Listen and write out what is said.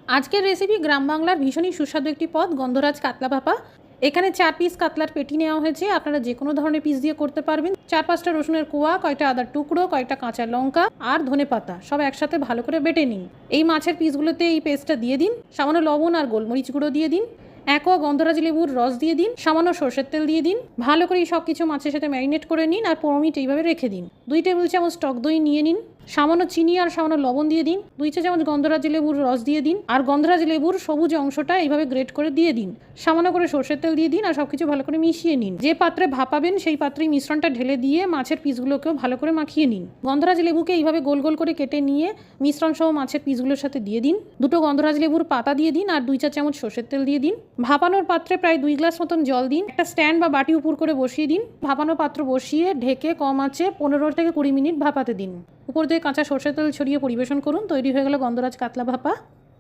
আজকের রেসিপি গ্রাম বাংলার ভীষণই সুস্বাদু একটি পদ, গন্ধরাজ কাতলা ভাপা। এখানে 4 পিস কাতলার পেটি নেওয়া হয়েছে। আপনারা যে কোনো ধরনের পিস দিয়ে করতে পারবেন। 4-5টা রসুনের কোয়া, কয়টা আদার টুকরো, কয়টা কাঁচা লঙ্কা আর ধনে পাতা সব একসাথে ভালো করে বেটে নিন। এই মাছের পিসগুলোতে এই পেস্টটা দিয়ে দিন। সামান্য লবণ আর গোলমরিচ গুঁড়ো দিয়ে দিন। একোয়া গন্ধরাজ লেবুর রস দিয়ে দিন। সামান্য সর্ষের তেল দিয়ে দিন। ভালো করে সব কিছু মাছের সাথে ম্যারিনেট করে নিন আর 15 মিনিট এইভাবে রেখে দিন। 2 টেবিল চামচ টক দই নিয়ে নিন। সামান্য চিনি আর সামান্য লবণ দিয়ে দিন। 2 চা চামচ গন্ধরাজ লেবুর রস দিয়ে দিন আর গন্ধরাজ লেবুর সবুজ অংশটা এইভাবে গ্রেট করে দিয়ে দিন। সামান্য করে সর্ষের তেল দিয়ে দিন আর সবকিছু ভালো করে মিশিয়ে নিন। যে পাত্রে ভাপাবেন সেই পাত্রেই মিশ্রণটা ঢেলে দিয়ে মাছের পিসগুলোকেও ভালো করে মাখিয়ে নিন। গন্ধরাজ লেবুকে এইভাবে গোল গোল করে কেটে নিয়ে মিশ্রণ সহ মাছের পিসগুলোর সাথে দিয়ে দিন। 2টো গন্ধরাজ লেবুর পাতা দিয়ে দিন আর 2 চা চামচ সর্ষের তেল দিয়ে দিন। ভাপানোর পাত্রে প্রায় 2 গ্লাস মতন জল দিন। একটা স্ট্যান্ড বা বাটি উপর করে বসিয়ে দিন। ভাপানো পাত্র বসিয়ে ঢেকে কম আঁচে 15 থেকে 20 মিনিট ভাপাতে দিন। উপর দিয়ে কাঁচা সর্ষের তেল ছড়িয়ে পরিবেশন করুন। তৈরি হয়ে গেল গন্ধরাজ কাতলা ভাপা।